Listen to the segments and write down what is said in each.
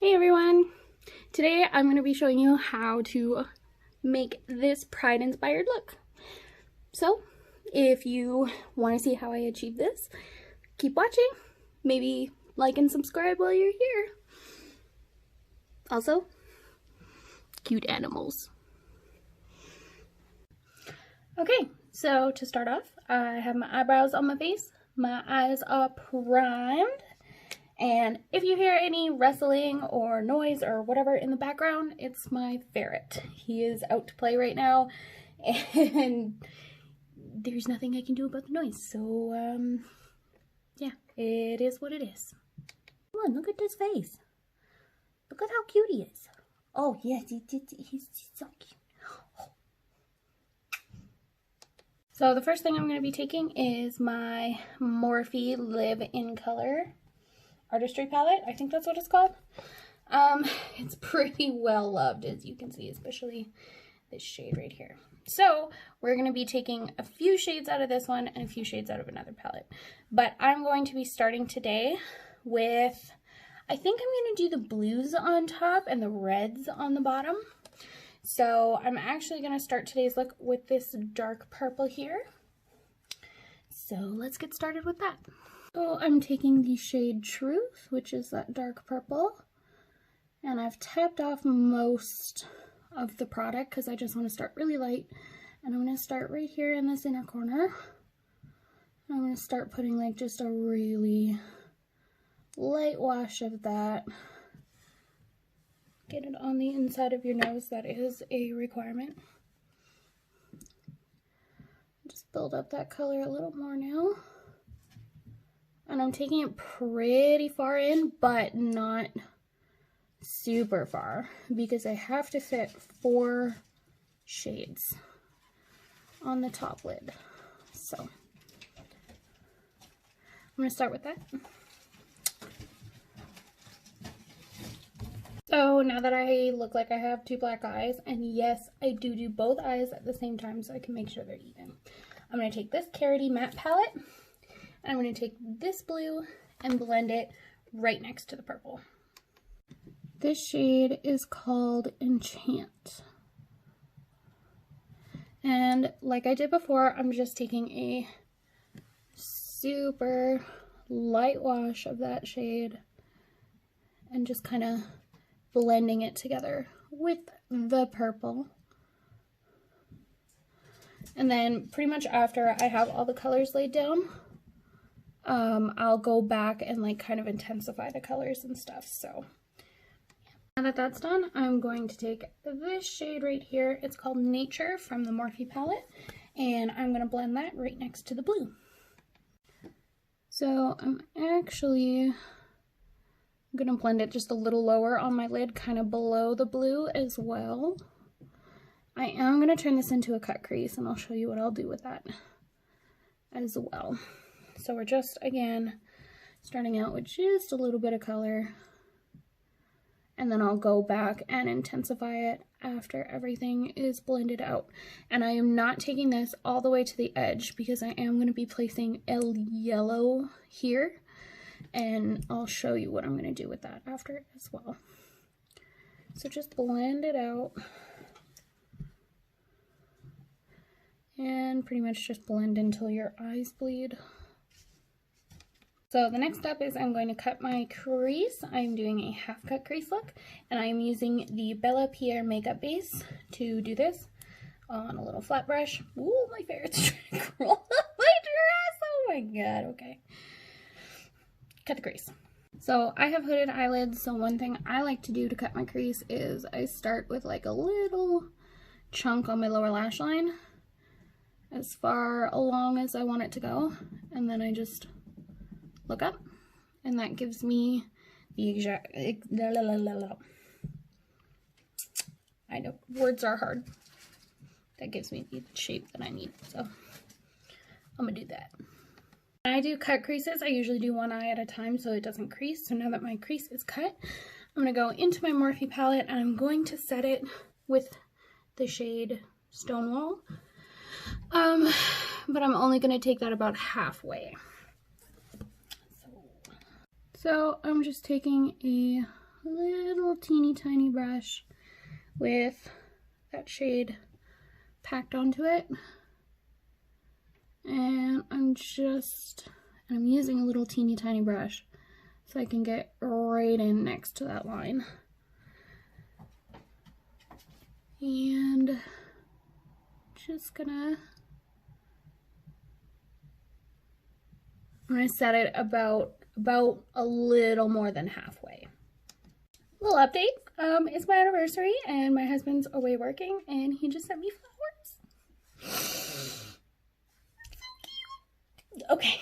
Hey everyone! Today I'm going to be showing you how to make this Pride inspired look. So if you want to see how I achieve this, keep watching. Maybe like and subscribe while you're here. Also, cute animals. Okay, so to start off, I have my eyebrows on my face. My eyes are primed. And if you hear any rustling or noise or whatever in the background, it's my ferret. He is out to play right now, and there's nothing I can do about the noise. So, yeah, it is what it is. Come on, look at this face. Look at how cute he is. Oh, yes, he's so cute. Oh. So the first thing I'm going to be taking is my Morphe Live in Color Artistry palette. I think that's what it's called. It's pretty well loved, as you can see, especially this shade right here. So we're going to be taking a few shades out of this one and a few shades out of another palette. But I'm going to be starting today with, I think I'm going to do the blues on top and the reds on the bottom. So I'm actually going to start today's look with this dark purple here. So let's get started with that. So I'm taking the shade Truth, which is that dark purple, and I've tapped off most of the product because I just want to start really light. And I'm going to start right here in this inner corner. I'm going to start putting like just a really light wash of that. Get it on the inside of your nose, that is a requirement. Just build up that color a little more now. And I'm taking it pretty far in, but not super far, because I have to fit 4 shades on the top lid. So I'm going to start with that. So now that I look like I have 2 black eyes, and yes, I do both eyes at the same time so I can make sure they're even, I'm going to take this Karity Matte palette. I'm going to take this blue and blend it right next to the purple. This shade is called Enchant. And like I did before, I'm just taking a super light wash of that shade and just kind of blending it together with the purple. And then pretty much after I have all the colors laid down, I'll go back and like kind of intensify the colors and stuff. So now that that's done, I'm going to take this shade right here. It's called Nature from the Morphe palette, and I'm going to blend that right next to the blue. So I'm actually going to blend it just a little lower on my lid, kind of below the blue as well. I am going to turn this into a cut crease, and I'll show you what I'll do with that as well. So we're just, again, starting out with just a little bit of color, and then I'll go back and intensify it after everything is blended out. And I am not taking this all the way to the edge because I am going to be placing a yellow here, and I'll show you what I'm going to do with that after as well. So just blend it out. And pretty much just blend until your eyes bleed. So the next step is I'm going to cut my crease. I'm doing a half cut crease look, and I'm using the Bellapierre makeup base to do this on a little flat brush. Ooh, my ferret's trying to crawl up my dress. Oh my god, okay. Cut the crease. So I have hooded eyelids, so one thing I like to do to cut my crease is I start with like a little chunk on my lower lash line, as far along as I want it to go, and then I just look up, and that gives me the exact, I know, words are hard. That gives me the shape that I need, so I'm gonna do that. When I do cut creases, I usually do one eye at a time so it doesn't crease. So now that my crease is cut, I'm gonna go into my Morphe palette, and I'm going to set it with the shade Stonewall. But I'm only going to take that about halfway. So I'm just taking a little teeny tiny brush with that shade packed onto it. And I'm using a little teeny tiny brush so I can get right in next to that line. And just I'm gonna set it about a little more than halfway. Little update, it's my anniversary and my husband's away working and he just sent me flowers. So cute. Okay,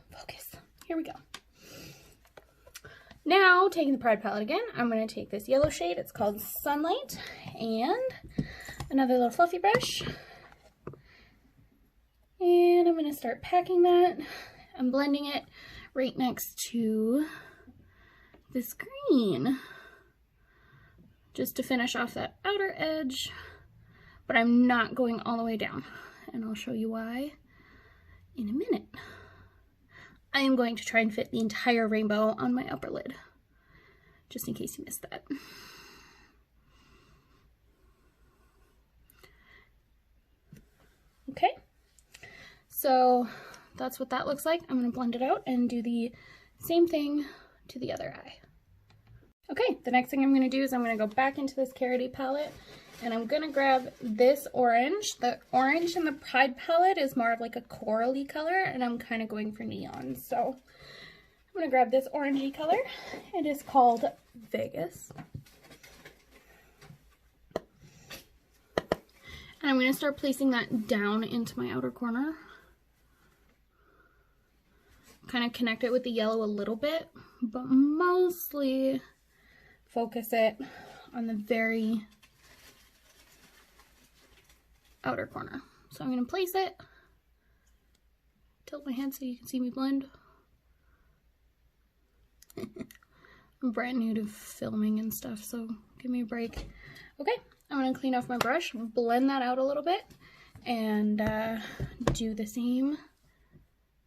focus. Here we go. Now, taking the Pride palette again, I'm going to take this yellow shade. It's called Sunlight, and another little fluffy brush. And I'm going to start packing that. I'm blending it right next to this green, just to finish off that outer edge, but I'm not going all the way down, and I'll show you why in a minute. I am going to try and fit the entire rainbow on my upper lid, just in case you missed that. Okay, so that's what that looks like. I'm going to blend it out and do the same thing to the other eye. Okay, the next thing I'm going to do is I'm going to go back into this Karity palette, and I'm going to grab this orange. The orange in the Pride palette is more of like a corally color, and I'm kind of going for neon. So I'm going to grab this orangey color. It is called Vegas. And I'm going to start placing that down into my outer corner. Kind of connect it with the yellow a little bit, but mostly focus it on the very outer corner. So I'm going to place it, tilt my head so you can see me blend. I'm brand new to filming and stuff, so give me a break. Okay, I'm going to clean off my brush, blend that out a little bit, and do the same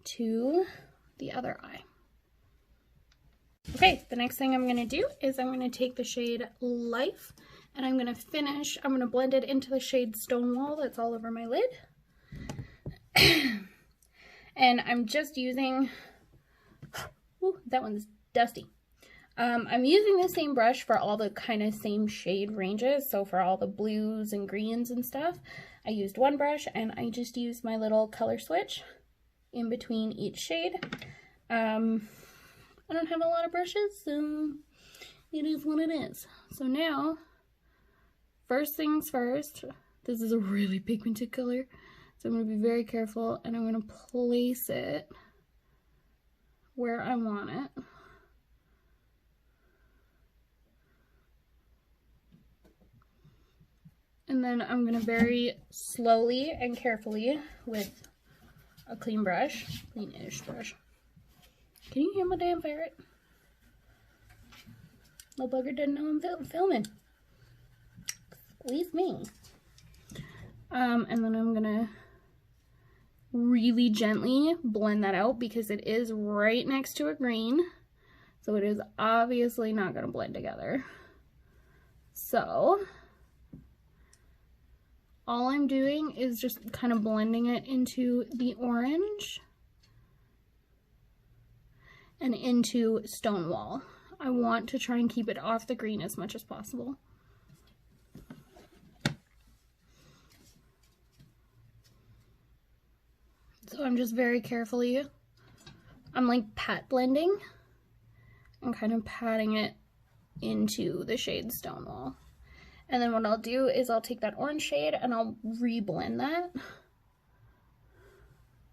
to the other eye. Okay, the next thing I'm going to do is I'm going to take the shade Life, and I'm going to blend it into the shade Stonewall that's all over my lid. And I'm just using, ooh, that one's dusty. I'm using the same brush for all the kind of same shade ranges. So for all the blues and greens and stuff, I used one brush, and I just used my little color switch in between each shade. I don't have a lot of brushes, so it is what it is. So now, first things first, this is a really pigmented color, so I'm going to be very careful, and I'm going to place it where I want it. And then I'm going to very slowly and carefully with a clean brush, clean-ish brush. Can you hear my damn ferret? Little bugger doesn't know I'm filming. Squeeze me. And then I'm gonna really gently blend that out because it is right next to a green. So it is obviously not gonna blend together. So all I'm doing is just kind of blending it into the orange and into Stonewall. I want to try and keep it off the green as much as possible. So I'm just very carefully, I'm like pat blending and kind of patting it into the shade Stonewall. And then what I'll do is I'll take that orange shade and I'll re-blend that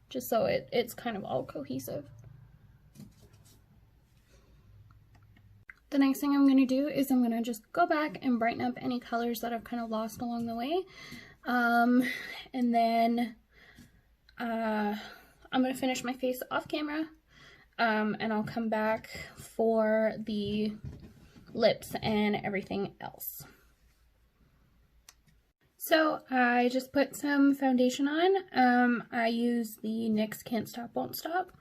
just so it's kind of all cohesive. The next thing I'm going to do is I'm going to just go back and brighten up any colors that I've kind of lost along the way. And then I'm going to finish my face off camera, and I'll come back for the lips and everything else. So I just put some foundation on. I use the NYX Can't Stop Won't Stop.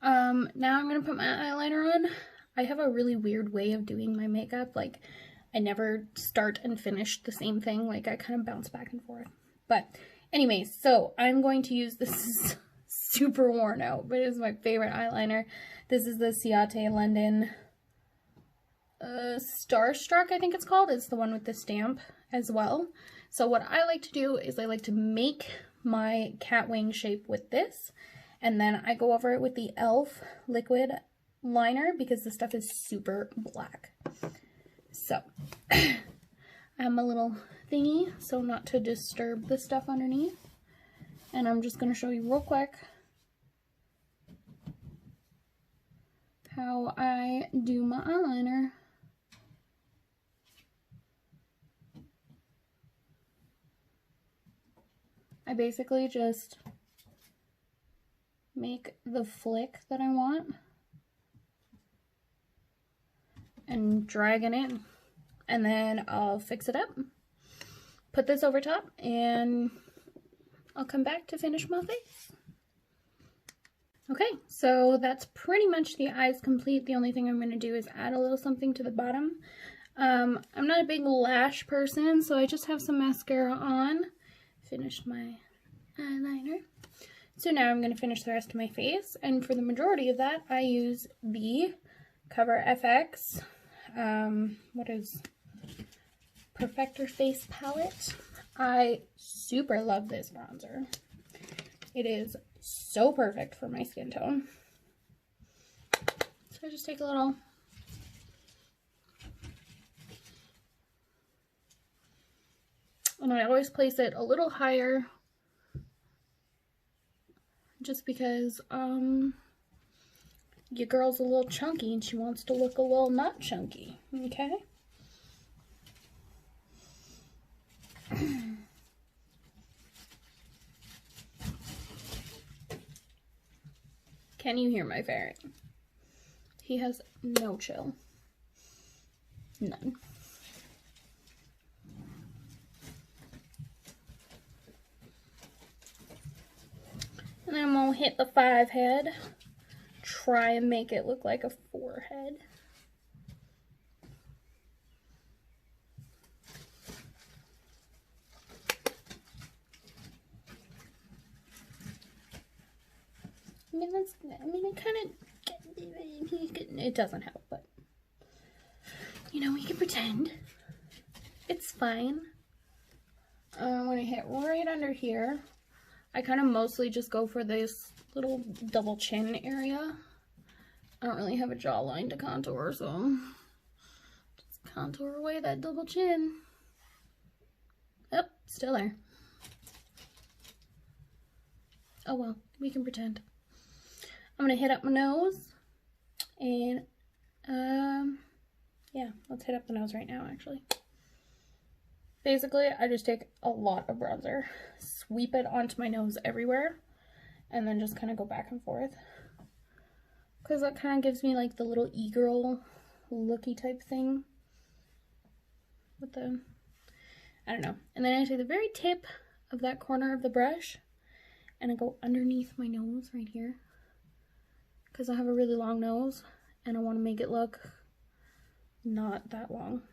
Now I'm going to put my eyeliner on. I have a really weird way of doing my makeup. Like, I never start and finish the same thing. Like, I kind of bounce back and forth. But anyways, so I'm going to use this super worn out, but it's my favorite eyeliner. This is the Ciate London Starstruck, I think it's called. It's the one with the stamp as well. So what I like to do is I like to make my cat wing shape with this, and then I go over it with the e.l.f. liquid liner because the stuff is super black. So I have my little thingy so not to disturb the stuff underneath, and I'm just going to show you real quick how I do my eyeliner. I basically just make the flick that I want and drag it in, and then I'll fix it up, put this over top, and I'll come back to finish my face. Okay, so that's pretty much the eyes complete. The only thing I'm going to do is add a little something to the bottom. I'm not a big lash person, so I just have some mascara on. Finished my eyeliner. So now I'm going to finish the rest of my face, and for the majority of that I use the Cover FX what is Perfector Face palette. I super love this bronzer. It is so perfect for my skin tone. So I just take a little and I always place it a little higher just because your girl's a little chunky and she wants to look a little not chunky, okay? Can you hear my ferret? He has no chill. None. And then I'm going to hit the 5 head. Try and make it look like a 4 head. It doesn't help, but you know, we can pretend. It's fine. I'm going to hit right under here. I kind of mostly just go for this little double chin area. I don't really have a jawline to contour, so just contour away that double chin. Oh, still there. Oh well, we can pretend. I'm going to hit up my nose, and yeah, let's hit up the nose right now, actually. Basically, I just take a lot of bronzer, sweep it onto my nose everywhere, and then just kind of go back and forth. Because that kind of gives me like the little e-girl looky type thing. With the, I don't know. And then I take the very tip of that corner of the brush, and I go underneath my nose right here. Because I have a really long nose, and I want to make it look not that long.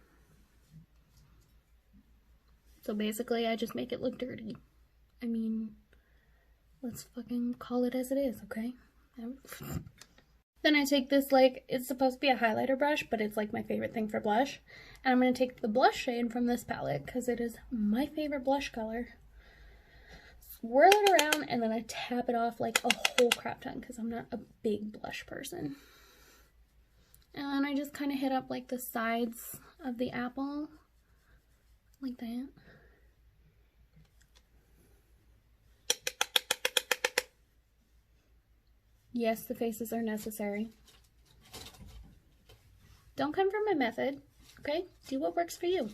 So basically, I just make it look dirty. I mean, let's fucking call it as it is, okay? Then I take this, like, it's supposed to be a highlighter brush, but it's like my favorite thing for blush. And I'm going to take the blush shade from this palette, because it is my favorite blush color. Swirl it around, and then I tap it off like a whole crap ton, because I'm not a big blush person. And then I just kind of hit up like the sides of the apple, like that. Yes, the faces are necessary. Don't come for my method, okay? Do what works for you.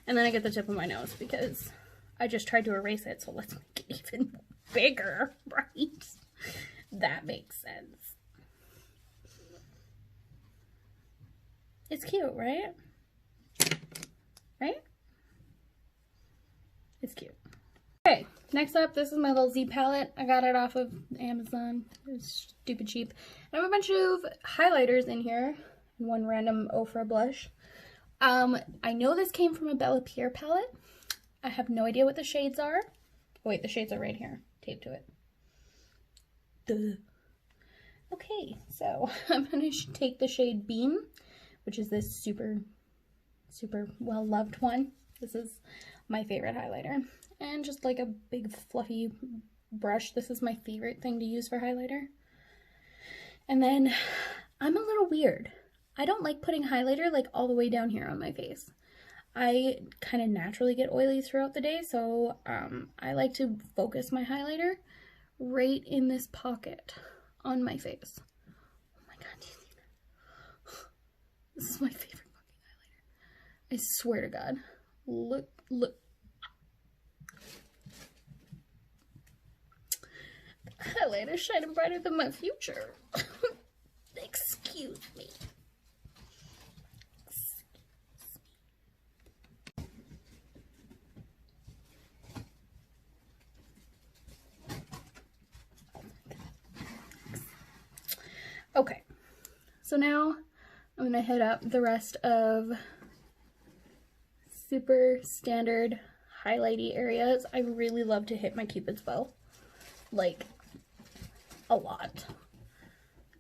And then I get the tip of my nose because I just tried to erase it, so let's make it even bigger, right? That makes sense. It's cute, right? Right? It's cute. Okay, next up, this is my little Z palette. I got it off of Amazon. It was stupid cheap. I have a bunch of highlighters in here, one random Ofra blush. I know this came from a Bellapierre palette. I have no idea what the shades are. Oh, wait, the shades are right here, taped to it. Duh. Okay, so I'm going to take the shade Beam, which is this super well-loved one. This is my favorite highlighter. And just like a big fluffy brush. This is my favorite thing to use for highlighter. And then I'm a little weird. I don't like putting highlighter like all the way down here on my face. I kind of naturally get oily throughout the day, so I like to focus my highlighter right in this pocket on my face. Oh my god, do you see that? This is my favorite fucking highlighter. I swear to God. Look. Highlighter shining brighter than my future. Excuse me. Okay, so now I'm going to hit up the rest of super standard highlighty areas. I really love to hit my Cupid's bow, like a lot.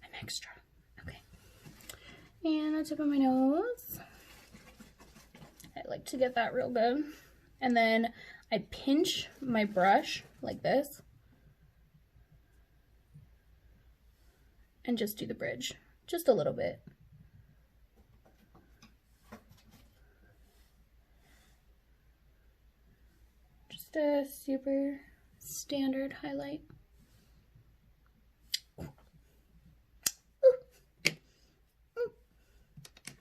I'm extra. Okay, and the tip of my nose. I like to get that real good. And then I pinch my brush like this. And just do the bridge, just a little bit. Just a super standard highlight.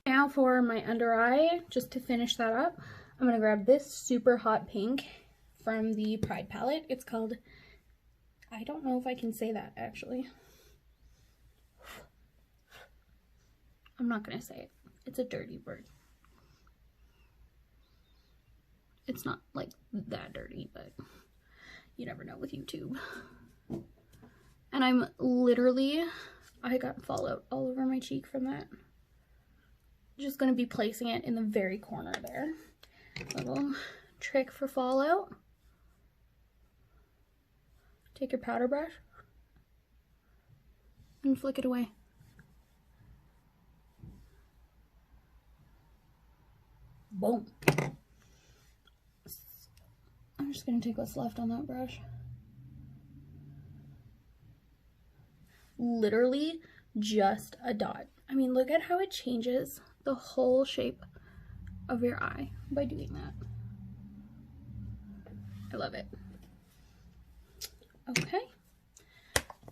Now for my under eye, just to finish that up, I'm gonna grab this super hot pink from the Pride palette. It's called, I don't know if I can say that actually. I'm not gonna say it. It's a dirty word. It's not like that dirty, but you never know with YouTube. And I'm literally, I got fallout all over my cheek from that. Just gonna be placing it in the very corner there. Little trick for fallout. Take your powder brush and flick it away. Boom. I'm just gonna take what's left on that brush. Literally just a dot. I mean, look at how it changes the whole shape of your eye by doing that. I love it. Okay.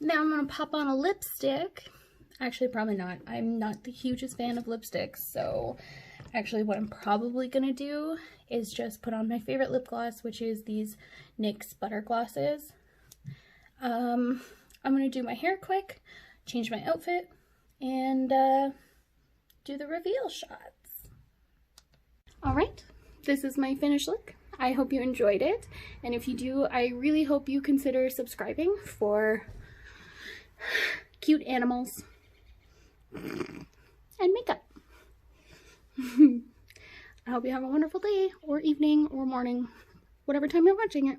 Now I'm gonna pop on a lipstick. Actually, probably not. I'm not the hugest fan of lipsticks, so actually what I'm probably gonna do is just put on my favorite lip gloss, which is these NYX Butter Glosses. I'm gonna do my hair quick, change my outfit, and do the reveal shots. Alright, this is my finished look. I hope you enjoyed it, and if you do, I really hope you consider subscribing for cute animals and makeup. I hope you have a wonderful day, or evening, or morning, whatever time you're watching it.